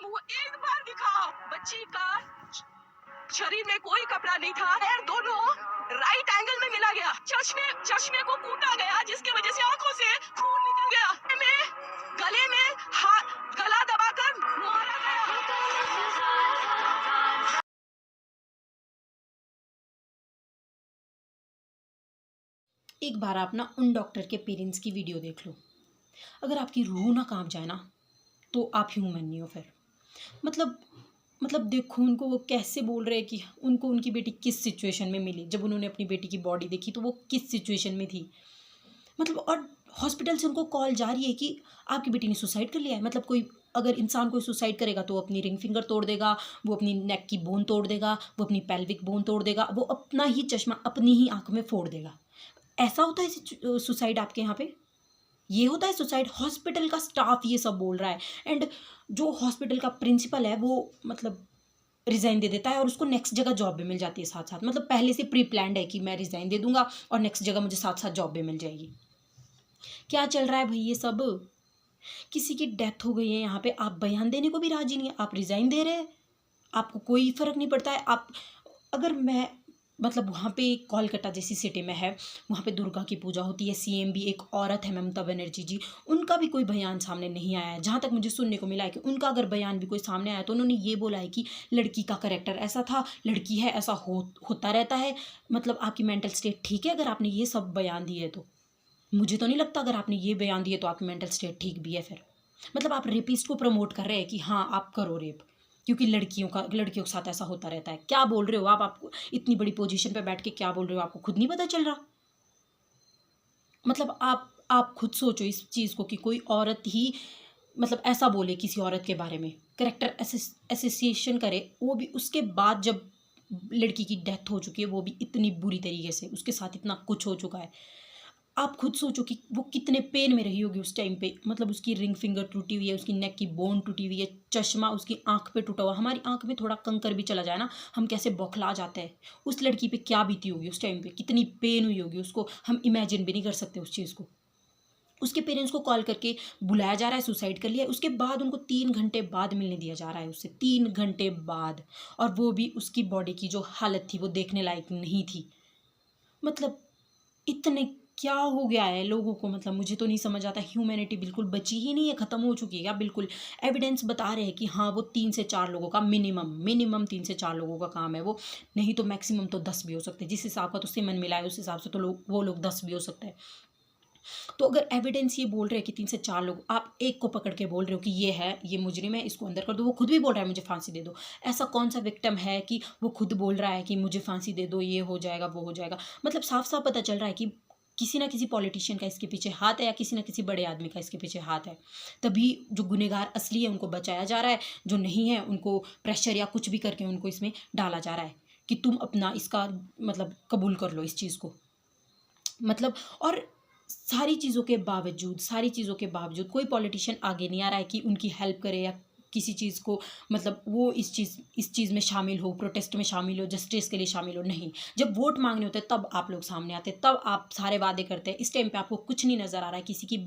मुंह एक बार दिखाओ। बच्ची का शरीर में कोई कपड़ा नहीं था, पैर दोनों राइट एंगल में मिला गया, चश्मे को कूटा गया जिसकी वजह से आंखों से खून निकल गया, गले में गला दबाकर मारा गया। एक बार आप ना उन डॉक्टर के पेरेंट्स की वीडियो देख लो, अगर आपकी रूह ना कांप जाए ना तो आप ह्यूमन नहीं हो फिर। मतलब देखो उनको, वो कैसे बोल रहे हैं कि उनको उनकी बेटी किस सिचुएशन में मिली, जब उन्होंने अपनी बेटी की बॉडी देखी तो वो किस सिचुएशन में थी। और हॉस्पिटल से उनको कॉल जा रही है कि आपकी बेटी ने सुसाइड कर लिया है। कोई अगर इंसान कोई सुसाइड करेगा तो वो अपनी रिंग फिंगर तोड़ देगा, वो अपनी नेक की बोन तोड़ देगा, वो अपनी पेल्विक बोन तोड़ देगा, वो अपना ही चश्मा अपनी ही आंख में फोड़ देगा। ऐसा होता है सुसाइड आपके यहाँ पे? ये होता है सुसाइड? हॉस्पिटल का स्टाफ ये सब बोल रहा है, एंड जो हॉस्पिटल का प्रिंसिपल है वो रिज़ाइन दे देता है और उसको नेक्स्ट जगह जॉब भी मिल जाती है साथ साथ। पहले से प्री प्लान्ड है कि मैं रिज़ाइन दे दूंगा और नेक्स्ट जगह मुझे साथ साथ जॉब भी मिल जाएगी। क्या चल रहा है भाई ये सब? किसी की डेथ हो गई है यहाँ पे, आप बयान देने को भी राजी नहीं है, आप रिज़ाइन दे रहे हैं, आपको कोई फ़र्क नहीं पड़ता है। आप अगर मैं वहाँ पे कोलकाता जैसी सिटी में है, वहाँ पे दुर्गा की पूजा होती है, सीएम भी एक औरत है, ममता बनर्जी जी, उनका भी कोई बयान सामने नहीं आया है। जहाँ तक मुझे सुनने को मिला है कि उनका अगर बयान भी कोई सामने आया तो उन्होंने ये बोला है कि लड़की का करैक्टर ऐसा था, लड़की है, ऐसा होता रहता है। आपकी मेंटल स्टेट ठीक है अगर आपने ये सब बयान दिए तो? मुझे तो नहीं लगता अगर आपने ये बयान दिए तो आपकी मेंटल स्टेट ठीक भी है फिर। आप रेपिस्ट को प्रमोट कर रहे हैं कि हाँ आप करो रेप, क्योंकि लड़कियों के साथ ऐसा होता रहता है। क्या बोल रहे हो आपको इतनी बड़ी पोजीशन पे बैठ के क्या बोल रहे हो? आपको खुद नहीं पता चल रहा? आप खुद सोचो इस चीज़ को कि कोई औरत ही ऐसा बोले किसी औरत के बारे में, करेक्टर एसोसिएशन करे, वो भी उसके बाद जब लड़की की डेथ हो चुकी है, वो भी इतनी बुरी तरीके से, उसके साथ इतना कुछ हो चुका है। आप खुद सोचो कि वो कितने पेन में रही होगी उस टाइम पे। उसकी रिंग फिंगर टूटी हुई है, उसकी नेक की बोन टूटी हुई है, चश्मा उसकी आंख पे टूटा हुआ। हमारी आंख में थोड़ा कंकर भी चला जाए ना, हम कैसे बौखला जाते हैं। उस लड़की पे क्या बीती होगी उस टाइम पे, कितनी पेन हुई होगी उसको, हम इमेजिन भी नहीं कर सकते उस चीज़ को। उसके पेरेंट्स को कॉल करके बुलाया जा रहा है, सुसाइड कर लिया, उसके बाद उनको 3 घंटे बाद मिलने दिया जा रहा है उससे, 3 घंटे बाद, और वो भी उसकी बॉडी की जो हालत थी वो देखने लायक नहीं थी। इतने क्या हो गया है लोगों को? मुझे तो नहीं समझ आता। ह्यूमैनिटी बिल्कुल बची ही नहीं है, ख़त्म हो चुकी है क्या? बिल्कुल। एविडेंस बता रहे हैं कि हाँ वो 3 से 4 लोगों का मिनिमम 3 से 4 लोगों का काम है वो, नहीं तो मैक्सिमम तो 10 भी हो सकते हैं। जिस हिसाब का तो सीमन मिला है उस हिसाब से तो वो लोग 10 भी हो सकते हैं। तो अगर एविडेंस ये बोल रहे हैं कि 3 से 4 लोग, आप एक को पकड़ के बोल रहे हो कि ये है, ये मुजरिम है, इसको अंदर कर दो, वो खुद भी बोल रहा है मुझे फांसी दे दो। ऐसा कौन सा विक्टिम है कि वो खुद बोल रहा है कि मुझे फांसी दे दो, ये हो जाएगा, वो हो जाएगा? साफ साफ पता चल रहा है कि किसी ना किसी पॉलिटिशियन का इसके पीछे हाथ है, या किसी ना किसी बड़े आदमी का इसके पीछे हाथ है। तभी जो गुनहगार असली है उनको बचाया जा रहा है, जो नहीं है उनको प्रेशर या कुछ भी करके उनको इसमें डाला जा रहा है कि तुम अपना इसका कबूल कर लो इस चीज़ को। और सारी चीज़ों के बावजूद कोई पॉलिटिशियन आगे नहीं आ रहा है कि उनकी हेल्प करे, या किसी चीज़ को वो इस चीज़ में शामिल हो, प्रोटेस्ट में शामिल हो, जस्टिस के लिए शामिल हो। नहीं, जब वोट मांगने होते हैं तब आप लोग सामने आते हैं, तब आप सारे वादे करते हैं। इस टाइम पे आपको कुछ नहीं नज़र आ रहा है। किसी की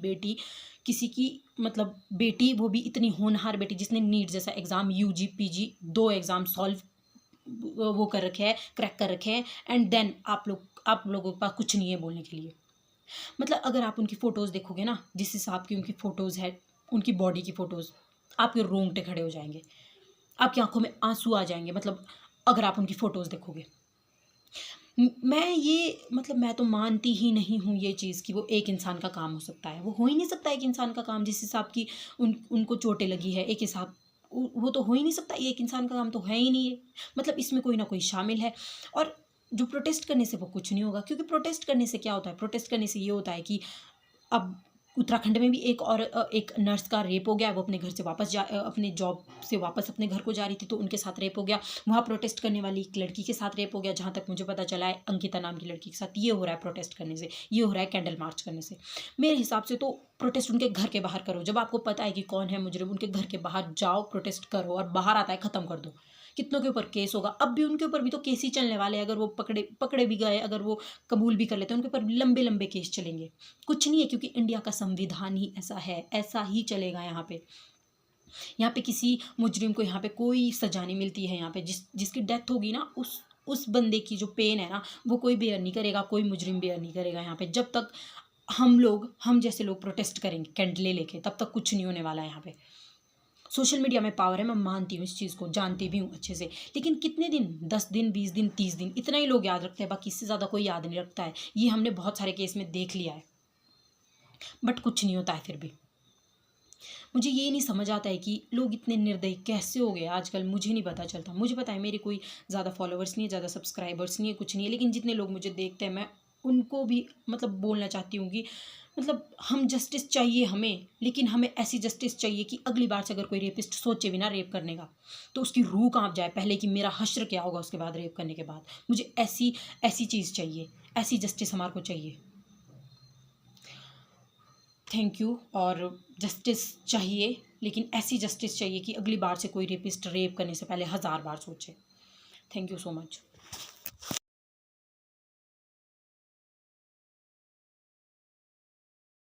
बेटी, वो भी इतनी होनहार बेटी जिसने नीट जैसा एग्ज़ाम, यूजी पीजी 2 एग्ज़ाम वो कर रखे हैं, क्रैक कर रखे हैं, एंड देन आप लोगों के पास कुछ नहीं है बोलने के लिए। अगर आप उनकी फ़ोटोज़ देखोगे ना, जिस हिसाब की उनकी फ़ोटोज़ है, उनकी बॉडी की फ़ोटोज़, आपके रोंगटे खड़े हो जाएंगे, आपकी आंखों में आंसू आ जाएंगे। अगर आप उनकी फ़ोटोज़ देखोगे, मैं तो मानती ही नहीं हूँ ये चीज़ कि वो एक इंसान का काम हो सकता है। वो हो ही नहीं सकता एक इंसान का काम। जिस हिसाब की उनको चोटें लगी है, एक हिसाब वो तो हो ही नहीं सकता, एक इंसान का काम तो है ही नहीं है। इसमें कोई ना कोई शामिल है। और जो प्रोटेस्ट करने से वो कुछ नहीं होगा, क्योंकि प्रोटेस्ट करने से क्या होता है? प्रोटेस्ट करने से ये होता है कि अब उत्तराखंड में भी एक नर्स का रेप हो गया। वो अपने घर से अपने जॉब से वापस अपने घर को जा रही थी तो उनके साथ रेप हो गया। वहाँ प्रोटेस्ट करने वाली एक लड़की के साथ रेप हो गया। जहाँ तक मुझे पता चला है, अंकिता नाम की लड़की के साथ ये हो रहा है प्रोटेस्ट करने से, ये हो रहा है कैंडल मार्च करने से। मेरे हिसाब से तो प्रोटेस्ट उनके घर के बाहर करो। जब आपको पता है कि कौन है मुजरिम, उनके घर के बाहर जाओ, प्रोटेस्ट करो, और बाहर आता है ख़त्म कर दो। कितनों के ऊपर केस होगा? अब भी उनके ऊपर भी तो केस ही चलने वाले हैं। अगर वो पकड़े भी गए, अगर वो कबूल भी कर लेते हैं, उनके ऊपर लंबे लंबे केस चलेंगे। कुछ नहीं है, क्योंकि इंडिया का संविधान ही ऐसा है, ऐसा ही चलेगा यहाँ पे। यहाँ पे किसी मुजरिम को यहाँ पे कोई सजा नहीं मिलती है। यहाँ पे जिसकी डेथ होगी ना, उस बंदे की जो पेन है ना, वो कोई बेयर नहीं करेगा, कोई मुजरिम बेयर नहीं करेगा यहाँ पे। जब तक हम जैसे लोग प्रोटेस्ट करेंगे कैंडले लेके, तब तक कुछ नहीं होने वाला है यहाँ पे। सोशल मीडिया में पावर है, मैं मानती हूँ इस चीज़ को, जानती भी हूँ अच्छे से, लेकिन कितने दिन, 10 दिन, 20 दिन, 30 दिन, इतना ही लोग याद रखते हैं, बाकी इससे ज़्यादा कोई याद नहीं रखता है। ये हमने बहुत सारे केस में देख लिया है, बट कुछ नहीं होता है फिर भी। मुझे ये नहीं समझ आता है कि लोग इतने निर्दयी कैसे हो गए आजकल, मुझे नहीं पता चलता। मुझे पता है मेरे कोई ज़्यादा फॉलोअर्स नहीं है, ज़्यादा सब्सक्राइबर्स नहीं है, कुछ नहीं है, लेकिन जितने लोग मुझे देखते हैं, मैं उनको भी मतलब बोलना चाहती हूँ कि मतलब हम जस्टिस चाहिए हमें, लेकिन हमें ऐसी जस्टिस चाहिए कि अगली बार से अगर कोई रेपिस्ट सोचे भी ना रेप करने का, तो उसकी रूह कांप जाए पहले कि मेरा हश्र क्या होगा उसके बाद, रेप करने के बाद। मुझे ऐसी चीज़ चाहिए, ऐसी जस्टिस हमारे को चाहिए। Thank you. और जस्टिस चाहिए, लेकिन ऐसी जस्टिस चाहिए कि अगली बार से कोई रेपिस्ट रेप करने से पहले 1000 बार सोचे। Thank you so much.